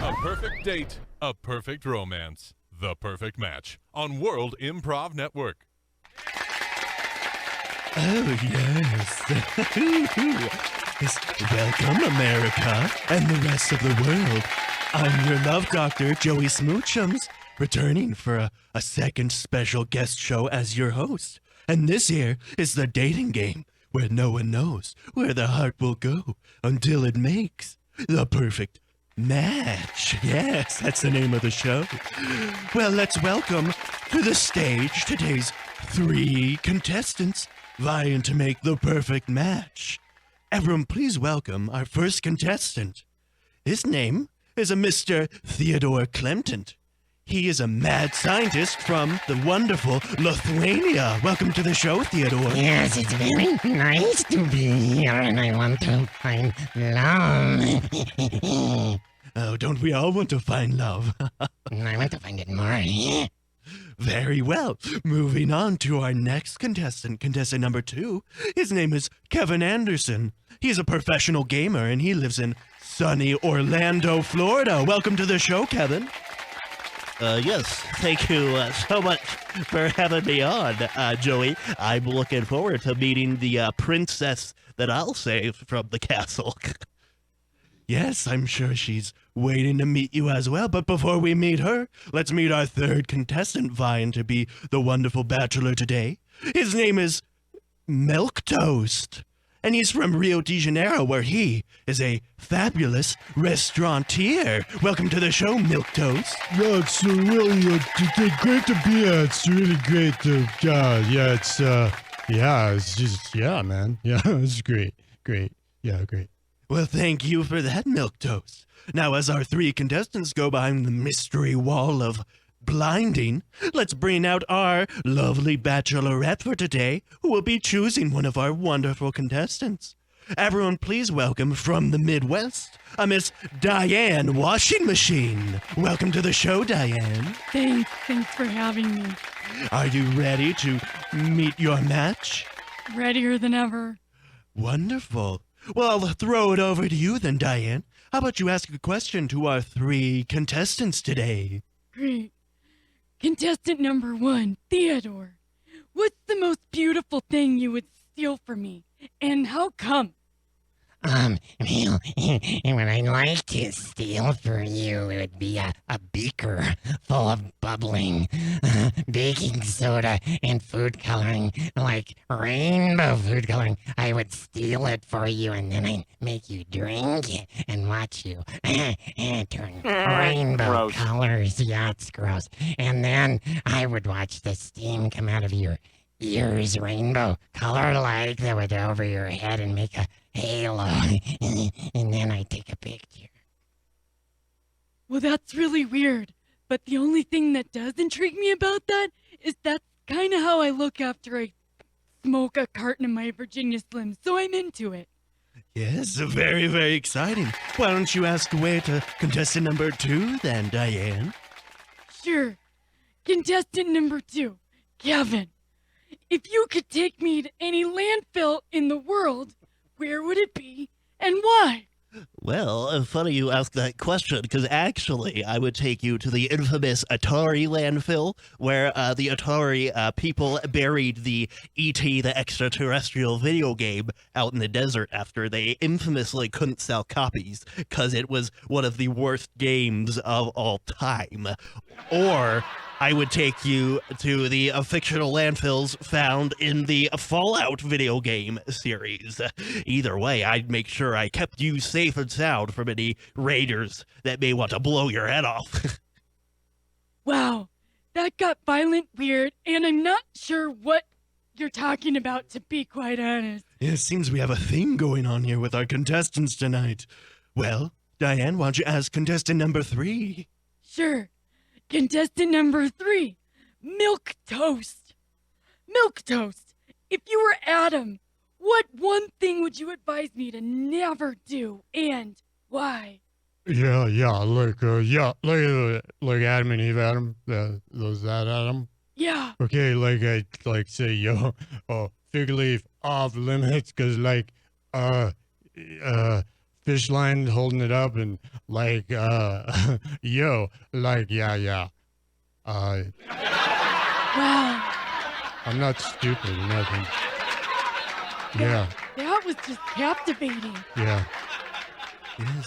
A perfect date, a perfect romance, the perfect match on World Improv Network. Oh, yes. Welcome, America, and the rest of the world. I'm your love doctor, Joey Smoochums, returning for a second special guest show as your host. And this here is the dating game, where no one knows where the heart will go until it makes the perfect match. Yes, that's the name of the show. Well, let's welcome to the stage today's 3 contestants vying to make the perfect match. Everyone, please welcome our first contestant. His name is a Mr. Theodore Clemtent. He is a mad scientist from the wonderful Lithuania. Welcome to the show, Theodore. Yes, it's very nice to be here, and I want to find love. Oh, don't we all want to find love? I want to find it more. Very well. Moving on to our next contestant number 2. His name is Kevin Anderson. He's a professional gamer, and he lives in sunny Orlando, Florida. Welcome to the show, Kevin. Yes, thank you so much for having me on, Joey. I'm looking forward to meeting the princess that I'll save from the castle. Yes, I'm sure she's waiting to meet you as well. But before we meet her, let's meet our third contestant vying to be the wonderful bachelor today. His name is Milk Toast, and he's from Rio de Janeiro, where he is a fabulous restaurateur. Welcome to the show, Milk Toast. Yeah, it's really great to be here. It's really great to, it's just, man. Yeah, it's great. Yeah, great. Well, thank you for that, Milk Toast. Now, as our 3 contestants go behind the mystery wall of blinding, let's bring out our lovely bachelorette for today, who will be choosing one of our wonderful contestants. Everyone, please welcome from the Midwest, a Miss Diane Washing Machine. Welcome to the show, Diane. Thanks for having me. Are you ready to meet your match? Readier than ever. Wonderful. Well, I'll throw it over to you then, Diane. How about you ask a question to our 3 contestants today? Great. Contestant number 1, Theodore. What's the most beautiful thing you would steal from me? And how come? Well, what I'd like to steal for you would be a beaker full of bubbling baking soda and food coloring, like rainbow food coloring. I would steal it for you, and then I'd make you drink it and watch you turn rainbow colors. Yeah, it's gross. And then I would watch the steam come out of your ears, rainbow color like that would go over your head and make a halo, and then I take a picture. Well, that's really weird. But the only thing that does intrigue me about that is that's kind of how I look after I smoke a carton of my Virginia Slims, so I'm into it. Yes, very, very exciting. Why don't you ask away to contestant number 2 then, Diane? Sure. Contestant number 2, Kevin. If you could take me to any landfill in the world, where would it be and why? Well, funny you ask that question, because actually I would take you to the infamous Atari landfill, where the Atari people buried the E.T. the extraterrestrial video game out in the desert after they infamously couldn't sell copies, because it was one of the worst games of all time. Or I would take you to the fictional landfills found in the Fallout video game series. Either way, I'd make sure I kept you safe and sound from any raiders that may want to blow your head off. Wow, that got violent, weird, and I'm not sure what you're talking about, to be quite honest. Yeah, it seems we have a thing going on here with our contestants tonight. Well, Diane, why don't you ask contestant number 3? Sure. Contestant number 3, Milk Toast. Milk Toast, if you were Adam, what one thing would you advise me to never do, and why? Yeah, like Adam and Eve, Adam, that Adam. Yeah. Okay, like say, fig leaf off limits, cause fish line holding it up and like, yo, like, yeah. Wow, I'm not stupid or nothing. Yeah, that was just captivating. yeah.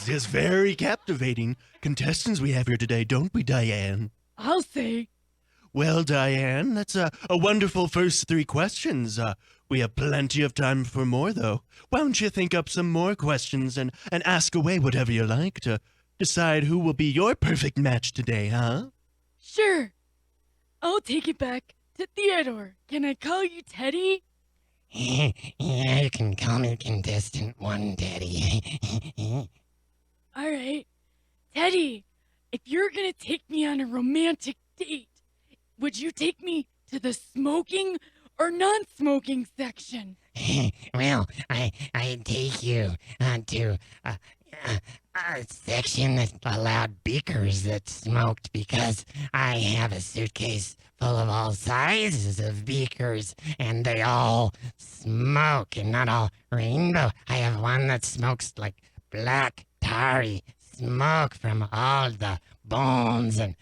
Yes, very captivating contestants we have here today, don't we, Diane? I'll say. Well, Diane, that's a wonderful first 3 questions. We have plenty of time for more, though. Why don't you think up some more questions and ask away whatever you like to decide who will be your perfect match today, huh? Sure. I'll take it back to Theodore. Can I call you Teddy? Yeah, you can call me contestant 1, Daddy. All right. Teddy, if you're going to take me on a romantic date, would you take me to the smoking or non-smoking section? Well, I take you to a section that allowed beakers that smoked because I have a suitcase full of all sizes of beakers and they all smoke and not all rainbow. I have one that smokes like black tarry smoke from all the bones and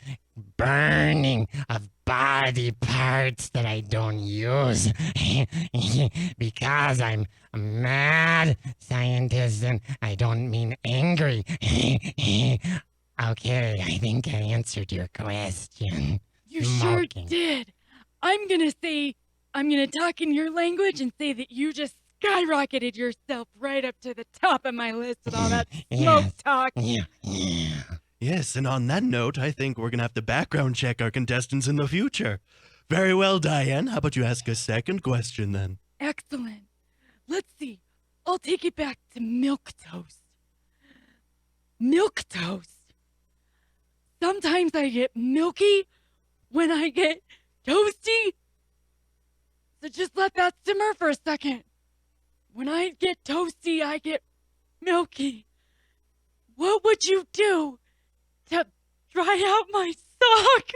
burning of body parts that I don't use because I'm a mad scientist and I don't mean angry. Okay, I think I answered your question. You Smoking. sure did. I'm going to talk in your language and say that you just skyrocketed yourself right up to the top of my list with all that smoke Yes. talk. Yeah. Yes, and on that note, I think we're going to have to background check our contestants in the future. Very well, Diane. How about you ask a second question then? Excellent. Let's see. I'll take it back to milk toast. Milk toast. Sometimes I get milky when I get toasty. So just let that simmer for a second. When I get toasty, I get milky. What would you do to dry out my sock?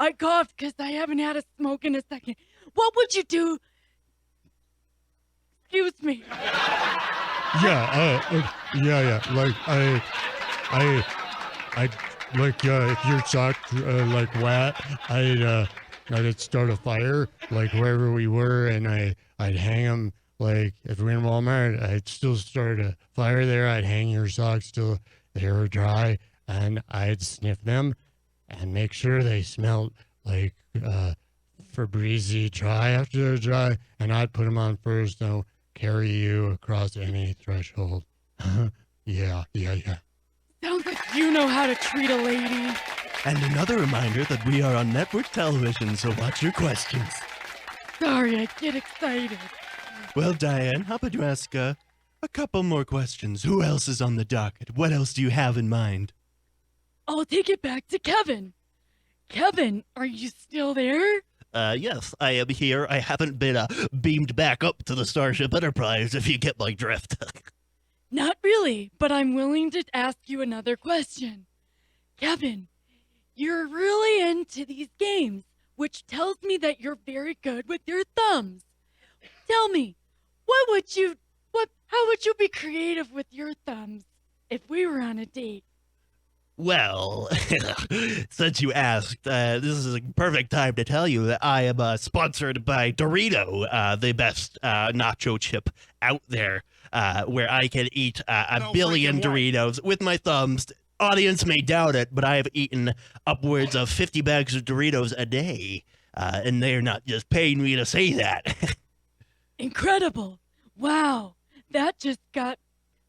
I coughed because I haven't had a smoke in a second. What would you do? Excuse me. Yeah. Like I like if your sock like wet, I'd start a fire like wherever we were, and I'd hang them. Like if we're in Walmart, I'd still start a fire there. I'd hang your socks till they were dry, and I'd sniff them and make sure they smelled like Febreze dry after they're dry, and I'd put them on first. Don't carry you across any threshold. Yeah. Sounds like you know how to treat a lady. And another reminder that we are on network television, so watch your questions. Sorry, I get excited. Well, Diane, how about you ask a couple more questions? Who else is on the docket? What else do you have in mind? I'll take it back to Kevin. Kevin, are you still there? Yes, I am here. I haven't been beamed back up to the Starship Enterprise, if you get my drift. Not really, but I'm willing to ask you another question. Kevin, you're really into these games, which tells me that you're very good with your thumbs. Tell me, how would you be creative with your thumbs if we were on a date? Well, since you asked, this is a perfect time to tell you that I am sponsored by Dorito, the best nacho chip out there, where I can eat a billion Doritos with my thumbs. Audience may doubt it, but I have eaten upwards of 50 bags of Doritos a day, and they're not just paying me to say that. Incredible. Wow, that just got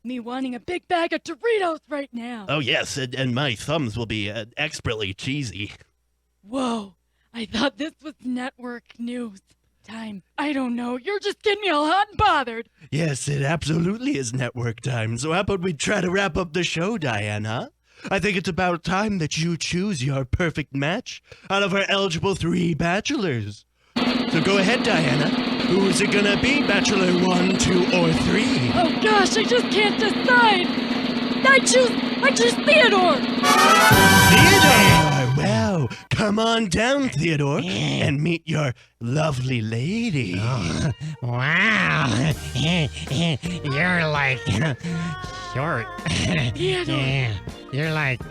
me wanting a big bag of Doritos right now. Oh, yes, and my thumbs will be expertly cheesy. Whoa, I thought this was network news time. I don't know, you're just getting me all hot and bothered. Yes, it absolutely is network time. So how about we try to wrap up the show, Diane, huh? I think it's about time that you choose your perfect match out of our eligible 3 bachelors. So go ahead, Diana. Who's it gonna be, Bachelor 1, 2, or 3? Oh gosh, I just can't decide. I choose Theodore. Theodore! Why, well, come on down, Theodore, and meet your lovely lady. Oh, wow. You're like short. Yeah, you're like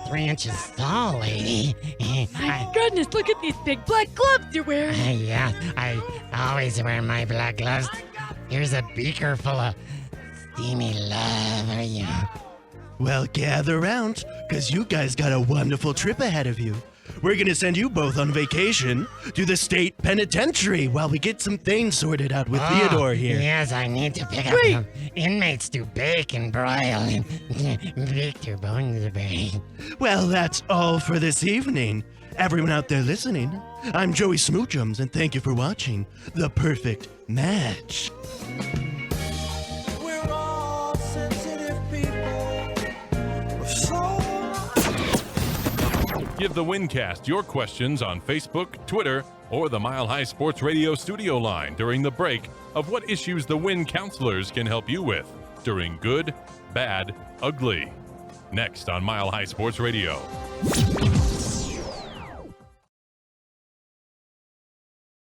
3 inches tall, lady. My goodness, look at these big black gloves you're wearing. Yeah, I always wear my black gloves. Here's a beaker full of steamy love for you. Well, gather round, because you guys got a wonderful trip ahead of you. We're going to send you both on vacation to the state penitentiary while we get some things sorted out with Theodore here. Yes, I need to pick up some inmates to bake and broil and bake their bones to break. Well, that's all for this evening. Everyone out there listening, I'm Joey Smoochums, and thank you for watching The Perfect Match. We're all sensitive people. We're so Give the Wincast your questions on Facebook, Twitter, or the Mile High Sports Radio studio line during the break of what issues the Win counselors can help you with during Good, Bad, Ugly. Next on Mile High Sports Radio.